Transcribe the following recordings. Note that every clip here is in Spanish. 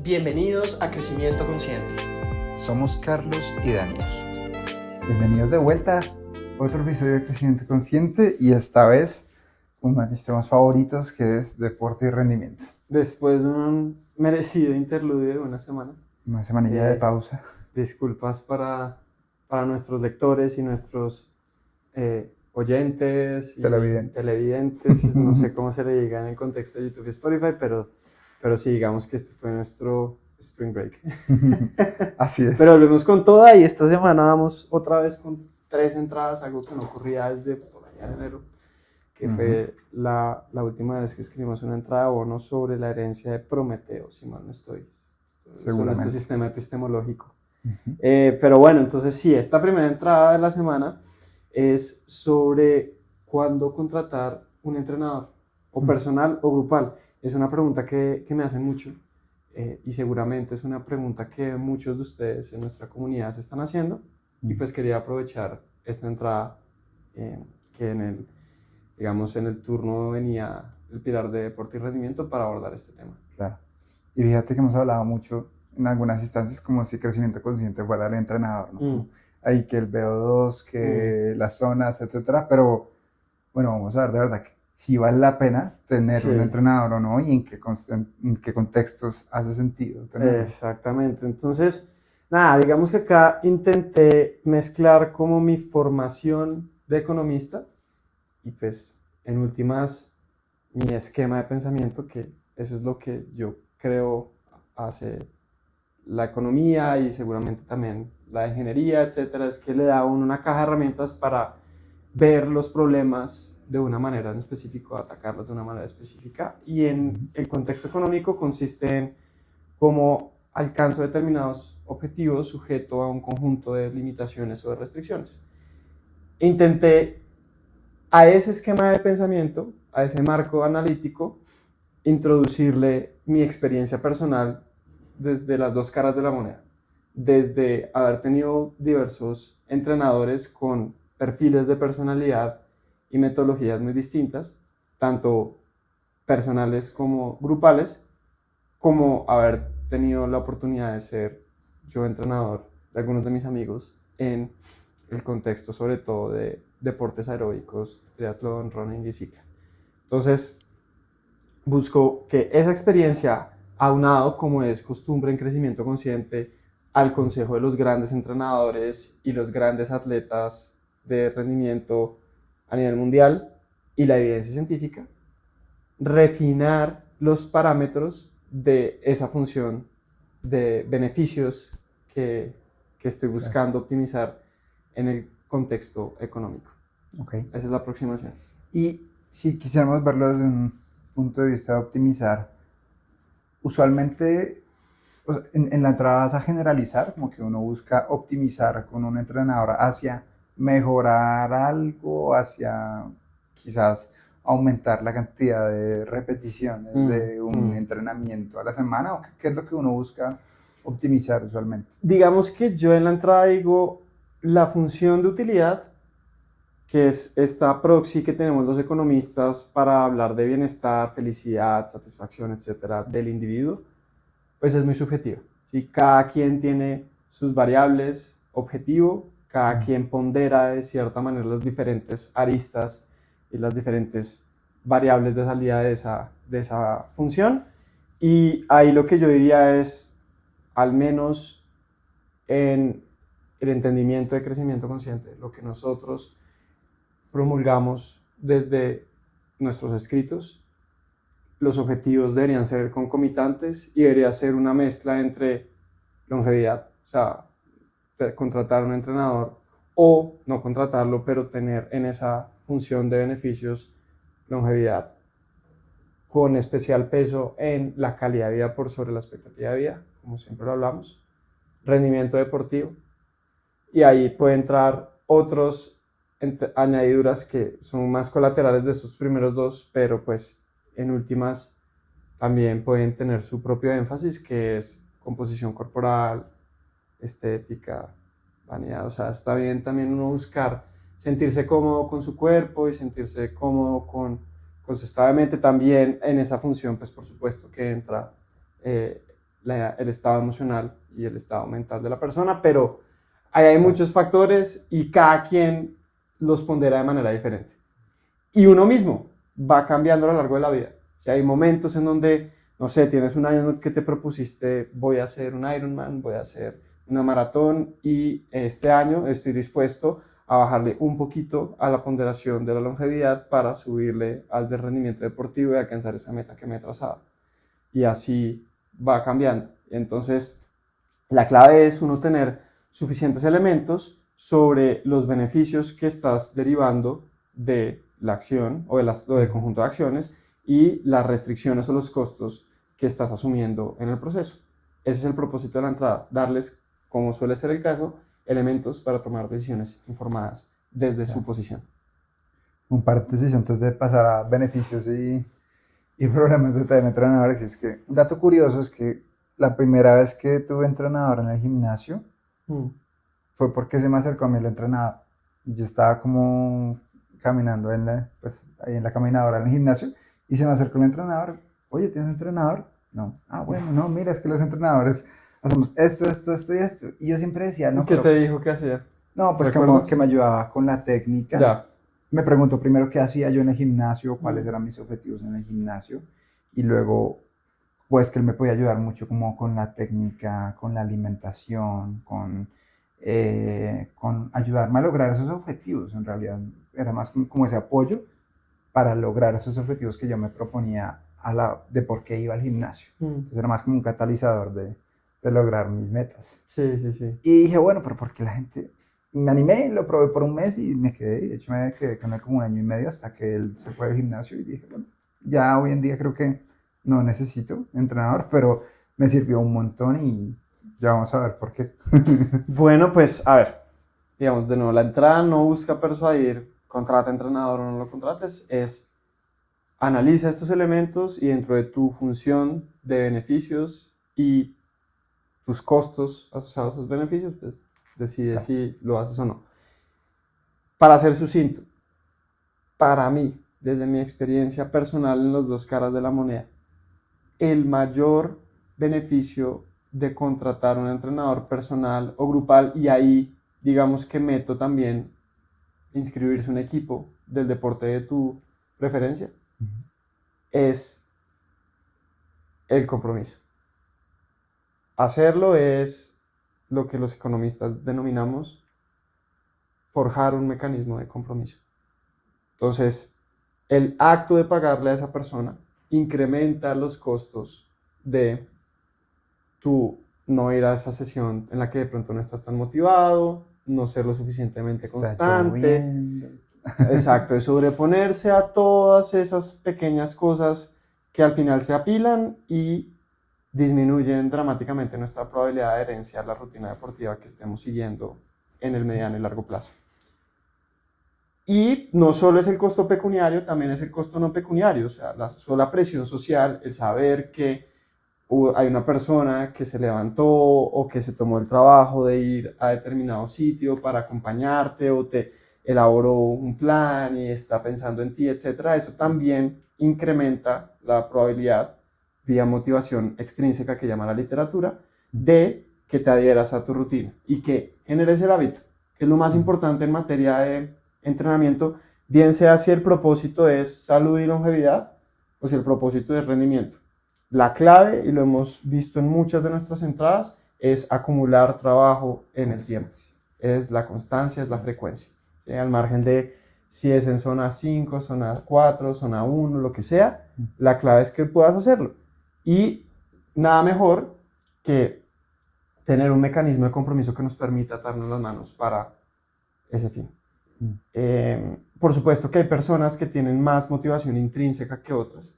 Bienvenidos a Crecimiento Consciente. Somos Carlos y Daniel. Bienvenidos de vuelta a otro episodio de Crecimiento Consciente y esta vez uno de mis temas favoritos, que es deporte y rendimiento. Después de un merecido interludio de una semana. Una semanilla de pausa. Disculpas para nuestros lectores y nuestros oyentes y televidentes. No sé cómo se le diga en el contexto de YouTube y Spotify, pero sí, digamos que este fue nuestro Spring Break. Así es. Pero volvemos con toda y esta semana vamos otra vez con 3 entradas, algo que no ocurría desde por allá de enero, que fue la última vez que escribimos una entrada de bono sobre la herencia de Prometeo, si mal no estoy, sobre este sistema epistemológico. Pero bueno, entonces sí, esta primera entrada de la semana es sobre cuándo contratar un entrenador, o personal o grupal. Es una pregunta que me hacen mucho y seguramente es una pregunta que muchos de ustedes en nuestra comunidad se están haciendo y pues quería aprovechar esta entrada que en el turno venía el pilar de deporte y rendimiento para abordar este tema. Claro. Y fíjate que hemos hablado mucho en algunas instancias como si Crecimiento Consciente fuera el entrenador, ¿no? Ahí que el VO2, que las zonas, etcétera, pero bueno, vamos a ver de verdad que si vale la pena tener un entrenador o no y en qué contextos hace sentido tenerlo. Exactamente, entonces, nada, digamos que acá intenté mezclar como mi formación de economista y pues en últimas mi esquema de pensamiento, que eso es lo que yo creo hace la economía y seguramente también la ingeniería, etcétera, es que le da a uno una caja de herramientas para ver los problemas de una manera en específico, atacarlos de una manera específica, y en el contexto económico consiste en cómo alcanzo determinados objetivos sujeto a un conjunto de limitaciones o de restricciones. Intenté a ese esquema de pensamiento, a ese marco analítico, introducirle mi experiencia personal desde las dos caras de la moneda, desde haber tenido diversos entrenadores con perfiles de personalidad y metodologías muy distintas, tanto personales como grupales, como haber tenido la oportunidad de ser yo entrenador de algunos de mis amigos en el contexto sobre todo de deportes aeróbicos, triatlón, running y cicla. Entonces, busco que esa experiencia, aunado como es costumbre en Crecimiento Consciente, al consejo de los grandes entrenadores y los grandes atletas de rendimiento a nivel mundial y la evidencia científica, refinar los parámetros de esa función de beneficios que estoy buscando optimizar en el contexto económico. Esa es la aproximación. Y si quisiéramos verlo desde un punto de vista de optimizar, usualmente en la entrada vas a generalizar, como que uno busca optimizar con un entrenador hacia mejorar algo, hacia quizás aumentar la cantidad de repeticiones de un entrenamiento a la semana, o qué es lo que uno busca optimizar usualmente. Digamos que yo en la entrada digo la función de utilidad, que es esta proxy que tenemos los economistas para hablar de bienestar, felicidad, satisfacción, etcétera, del individuo, pues es muy subjetiva. ¿Sí? Cada quien tiene sus variables objetivo, cada quien pondera de cierta manera las diferentes aristas y las diferentes variables de salida de esa función, y ahí lo que yo diría es, al menos en el entendimiento de crecimiento consciente, lo que nosotros promulgamos desde nuestros escritos, los objetivos deberían ser concomitantes y debería ser una mezcla entre longevidad, o sea, contratar a un entrenador o no contratarlo, pero tener en esa función de beneficios longevidad, con especial peso en la calidad de vida por sobre la expectativa de vida, como siempre lo hablamos, rendimiento deportivo, y ahí puede entrar otros añadiduras que son más colaterales de estos primeros dos, pero pues en últimas también pueden tener su propio énfasis, que es composición corporal, estética, vanidad. O sea, está bien también uno buscar sentirse cómodo con su cuerpo y sentirse cómodo con su estado de mente. También en esa función, pues por supuesto que entra el estado emocional y el estado mental de la persona, pero ahí hay muchos factores y cada quien los pondera de manera diferente. Y uno mismo va cambiando a lo largo de la vida. O sea, hay momentos en donde, no sé, tienes un año en que te propusiste, voy a hacer un Ironman, voy a hacer una maratón, y este año estoy dispuesto a bajarle un poquito a la ponderación de la longevidad para subirle al del rendimiento deportivo y alcanzar esa meta que me he trazado. Y así va cambiando. Entonces, la clave es uno tener suficientes elementos sobre los beneficios que estás derivando de la acción o del conjunto de acciones y las restricciones o los costos que estás asumiendo en el proceso. Ese es el propósito de la entrada, darles, como suele ser el caso, elementos para tomar decisiones informadas desde su posición. Un paréntesis antes de pasar a beneficios y problemas de tener entrenadores. Y es que un dato curioso es que la primera vez que tuve entrenador en el gimnasio fue porque se me acercó a mí el entrenador. Yo estaba como caminando pues, ahí en la caminadora en el gimnasio y se me acercó el entrenador. Oye, ¿tienes entrenador? No. Ah, bueno, no, mira, es que los entrenadores hacemos esto y esto. Y yo siempre decía, no, ¿Qué pero... te dijo que hacía? No, pues como ¿Recuerdas? que me ayudaba con la técnica. Ya. Me preguntó primero qué hacía yo en el gimnasio, cuáles Mm. eran mis objetivos en el gimnasio, y luego, pues que él me podía ayudar mucho como con la técnica, con la alimentación, con ayudarme a lograr esos objetivos. En realidad era más como ese apoyo para lograr esos objetivos que yo me proponía de por qué iba al gimnasio. Entonces era más como un catalizador de lograr mis metas. Sí, sí, sí. Y dije, bueno, pero ¿por qué la gente...? Me animé, lo probé por un mes y me quedé. De hecho, me quedé con él como un año y medio hasta que él se fue al gimnasio y dije, bueno, ya hoy en día creo que no necesito entrenador, pero me sirvió un montón y ya vamos a ver por qué. Bueno, pues a ver, digamos, de nuevo, la entrada no busca persuadir, contrata entrenador o no lo contrates, es analiza estos elementos y dentro de tu función de beneficios y tus costos asociados a esos beneficios, pues decide Claro. si lo haces o no. Para ser sucinto, para mí, desde mi experiencia personal en las dos caras de la moneda, el mayor beneficio de contratar un entrenador personal o grupal, y ahí digamos que meto también inscribirse en un equipo del deporte de tu preferencia, es el compromiso. Hacerlo es lo que los economistas denominamos forjar un mecanismo de compromiso. Entonces, el acto de pagarle a esa persona incrementa los costos de tú no ir a esa sesión en la que de pronto no estás tan motivado, no ser lo suficientemente constante. Exacto, de sobreponerse a todas esas pequeñas cosas que al final se apilan y disminuyen dramáticamente nuestra probabilidad de adherencia a la rutina deportiva que estemos siguiendo en el mediano y largo plazo. Y no solo es el costo pecuniario, también es el costo no pecuniario, o sea, la sola presión social, el saber que hay una persona que se levantó o que se tomó el trabajo de ir a determinado sitio para acompañarte o te elaboró un plan y está pensando en ti, etcétera. Eso también incrementa la probabilidad, vía motivación extrínseca que llama la literatura, de que te adhieras a tu rutina y que generes el hábito, que es lo más importante en materia de entrenamiento, bien sea si el propósito es salud y longevidad o si el propósito es rendimiento. La clave, y lo hemos visto en muchas de nuestras entradas, es acumular trabajo en el tiempo. Es la constancia, es la frecuencia. ¿Sí? Al margen de si es en zona 5, zona 4, zona 1, lo que sea, la clave es que puedas hacerlo. Y nada mejor que tener un mecanismo de compromiso que nos permita atarnos las manos para ese fin. Por supuesto que hay personas que tienen más motivación intrínseca que otras.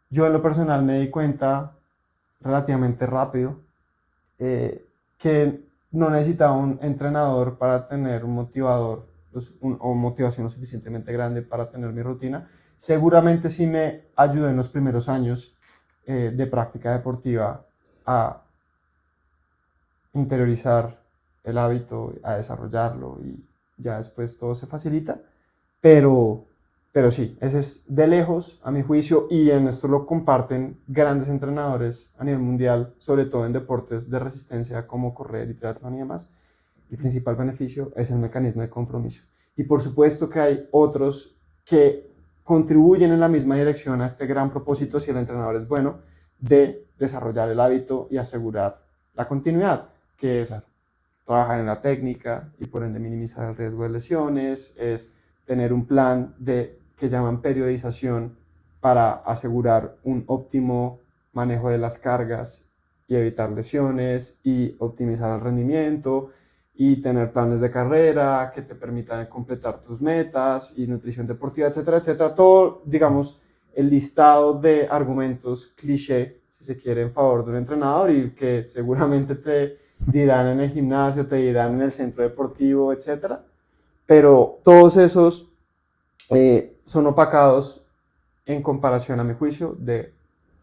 Yo en lo personal me di cuenta relativamente rápido que no necesitaba un entrenador para tener un motivador o motivación lo suficientemente grande para tener mi rutina. Seguramente sí me ayudó en los primeros años de práctica deportiva a interiorizar el hábito, a desarrollarlo y ya después todo se facilita, pero Pero sí, ese es de lejos, a mi juicio, y en esto lo comparten grandes entrenadores a nivel mundial, sobre todo en deportes de resistencia como correr y triatlón y demás. El principal beneficio es el mecanismo de compromiso. Y por supuesto que hay otros que contribuyen en la misma dirección a este gran propósito si el entrenador es bueno, de desarrollar el hábito y asegurar la continuidad, que es trabajar en la técnica y por ende minimizar el riesgo de lesiones, es tener un plan que llaman periodización para asegurar un óptimo manejo de las cargas y evitar lesiones y optimizar el rendimiento y tener planes de carrera que te permitan completar tus metas y nutrición deportiva, etcétera, etcétera. Todo, digamos, el listado de argumentos cliché, si se quiere, en favor de un entrenador y que seguramente te dirán en el gimnasio, te dirán en el centro deportivo, etcétera. Pero todos esos son opacados en comparación, a mi juicio, del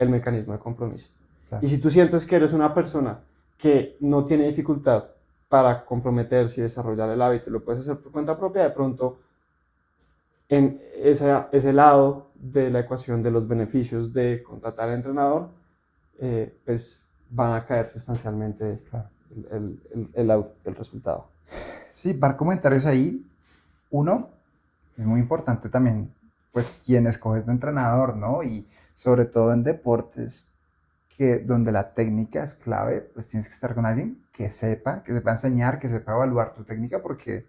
mecanismo de compromiso. Claro. Y si tú sientes que eres una persona que no tiene dificultad para comprometerse y desarrollar el hábito, lo puedes hacer por cuenta propia, de pronto en ese lado de la ecuación de los beneficios de contratar al entrenador, pues van a caer sustancialmente el resultado. Sí, par comentarios ahí. Uno, es muy importante también, pues, quién escoge tu entrenador, ¿no? Y sobre todo en deportes donde la técnica es clave, pues tienes que estar con alguien que sepa enseñar, que sepa evaluar tu técnica, porque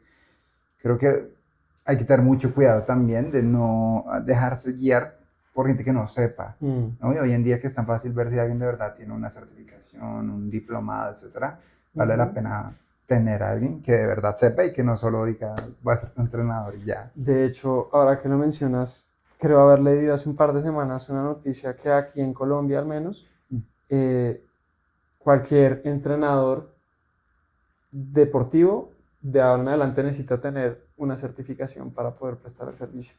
creo que hay que tener mucho cuidado también de no dejarse guiar por gente que no sepa, ¿no? Y hoy en día que es tan fácil ver si alguien de verdad tiene una certificación, un diplomado, etcétera, vale la pena tener a alguien que de verdad sepa y que no solo diga, voy a ser tu entrenador y ya. De hecho, ahora que lo mencionas, creo haber leído hace un par de semanas una noticia que aquí en Colombia al menos, cualquier entrenador deportivo de ahora en adelante necesita tener una certificación para poder prestar el servicio.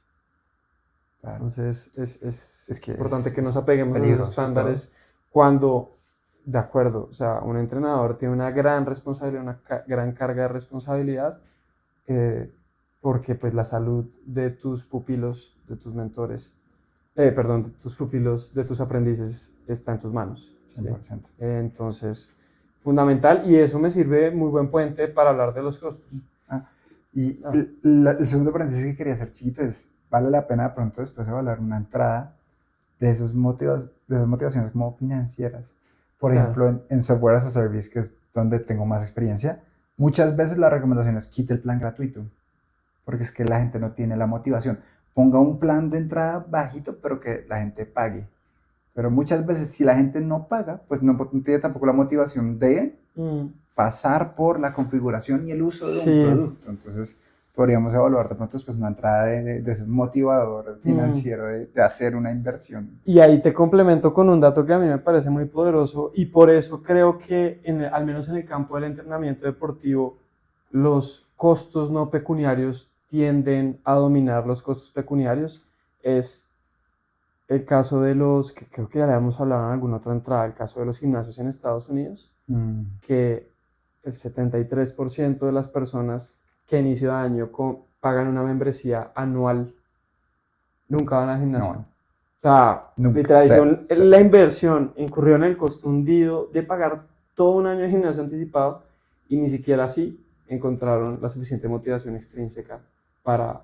Claro. Entonces es importante que nos apeguemos a los estándares cuando, de acuerdo, o sea, un entrenador tiene una gran responsabilidad, una gran carga de responsabilidad, porque pues la salud de tus pupilos, de tus mentores, de tus pupilos, de tus aprendices está en tus manos. 100%. ¿Sí? Entonces, fundamental, y eso me sirve muy buen puente para hablar de los costos. El segundo paréntesis que quería hacer chiquito es, vale la pena de pronto después evaluar una entrada de esas motivaciones como financieras. Por ejemplo, en Software as a Service, que es donde tengo más experiencia, muchas veces la recomendación es quite el plan gratuito, porque es que la gente no tiene la motivación. Ponga un plan de entrada bajito, pero que la gente pague. Pero muchas veces si la gente no paga, pues no tiene tampoco la motivación de pasar por la configuración y el uso de un producto. Entonces podríamos evaluar de pronto después una entrada de ese motivador financiero de hacer una inversión. Y ahí te complemento con un dato que a mí me parece muy poderoso y por eso creo que al menos en el campo del entrenamiento deportivo los costos no pecuniarios tienden a dominar los costos pecuniarios. Es el caso de los, que creo que ya le hemos hablado en alguna otra entrada, el caso de los gimnasios en Estados Unidos, que el 73% de las personas que a inicio de año pagan una membresía anual nunca van al gimnasio. No. O sea, literal, la inversión incurrió en el costo hundido de pagar todo un año de gimnasio anticipado y ni siquiera así encontraron la suficiente motivación extrínseca para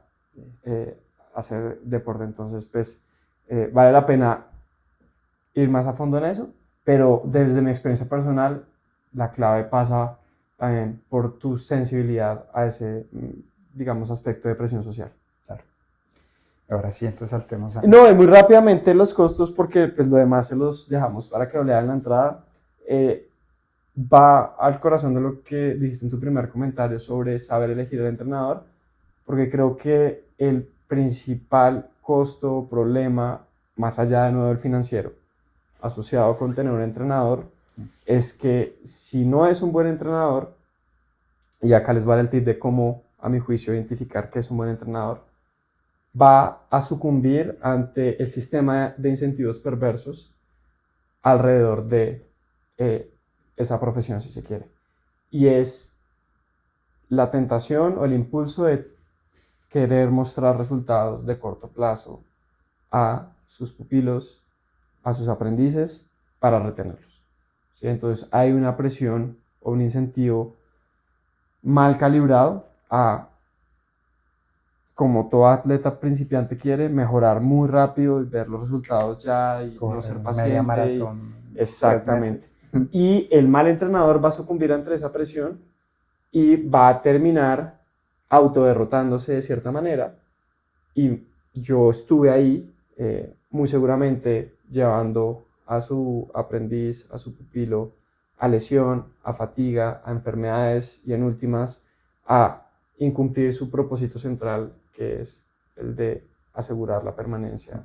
hacer deporte. Entonces, pues, vale la pena ir más a fondo en eso, pero desde mi experiencia personal, la clave pasa también por tu sensibilidad a ese, digamos, aspecto de presión social. Claro. Ahora sí, entonces saltemos a... No, y muy rápidamente los costos, porque pues lo demás se los dejamos para que lo lean en la entrada. Va al corazón de lo que dijiste en tu primer comentario sobre saber elegir el entrenador, porque creo que el principal costo o problema, más allá de nuevo del financiero, asociado con tener un entrenador, es que si no es un buen entrenador, y acá les va el tip de cómo, a mi juicio, identificar que es un buen entrenador, va a sucumbir ante el sistema de incentivos perversos alrededor de esa profesión, si se quiere. Y es la tentación o el impulso de querer mostrar resultados de corto plazo a sus pupilos, a sus aprendices, para retenerlos. ¿Sí? Entonces hay una presión o un incentivo mal calibrado a, como todo atleta principiante quiere, mejorar muy rápido y ver los resultados ya y no ser Media paciente. maratón. Exactamente. Y el mal entrenador va a sucumbir ante esa presión y va a terminar autoderrotándose de cierta manera. Y yo estuve ahí, muy seguramente llevando a su aprendiz, a su pupilo, a lesión, a fatiga, a enfermedades y en últimas a incumplir su propósito central, que es el de asegurar la permanencia,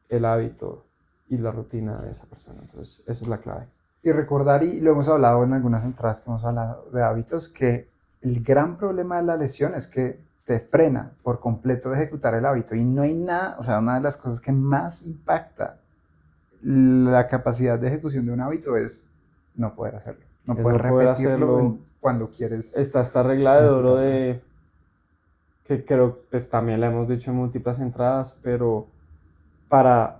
el hábito y la rutina de esa persona. Entonces, esa es la clave. Y recordar, y lo hemos hablado en algunas entradas que hemos hablado de hábitos, que el gran problema de la lesión es que te frena por completo de ejecutar el hábito y no hay nada, o sea, una de las cosas que más impacta la capacidad de ejecución de un hábito es no poder hacerlo, no poder repetirlo cuando quieres. Está esta regla de oro de, que creo que pues, también la hemos dicho en múltiples entradas, pero para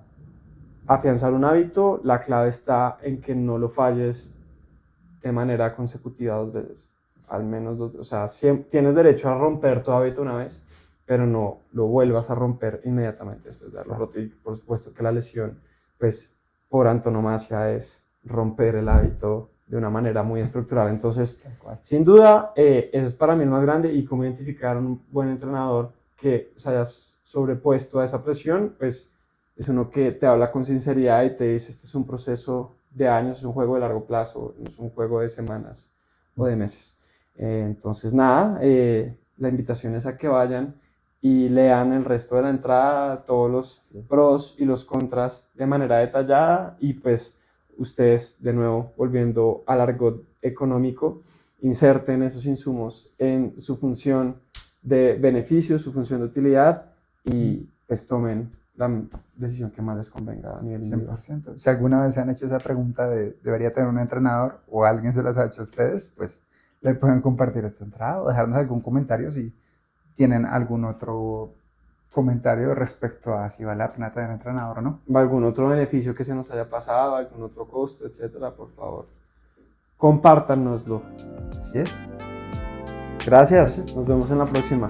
afianzar un hábito, la clave está en que no lo falles de manera consecutiva 2 veces, al menos 2, o sea, tienes derecho a romper tu hábito una vez, pero no lo vuelvas a romper inmediatamente después de haberlo roto. Y por supuesto que la lesión, pues por antonomasia es romper el hábito de una manera muy estructural. Entonces, sin duda, ese es para mí el más grande, y cómo identificar un buen entrenador que se haya sobrepuesto a esa presión, pues es uno que te habla con sinceridad y te dice, este es un proceso de años, es un juego de largo plazo, no es un juego de semanas o de meses. Entonces, nada, la invitación es a que vayan y lean el resto de la entrada, todos los pros y los contras de manera detallada, y pues ustedes, de nuevo, volviendo al argot económico, inserten esos insumos en su función de beneficio, su función de utilidad, y pues tomen la decisión que más les convenga a nivel individual. 100%. Si alguna vez se han hecho esa pregunta de ¿debería tener un entrenador? O alguien se las ha hecho a ustedes, pues le pueden compartir esta entrada o dejarnos algún comentario si tienen algún otro comentario respecto a si vale la pena tener entrenador o no. ¿Algún otro beneficio que se nos haya pasado, algún otro costo, etcétera? Por favor, compártanoslo. Así es. Gracias. Nos vemos en la próxima.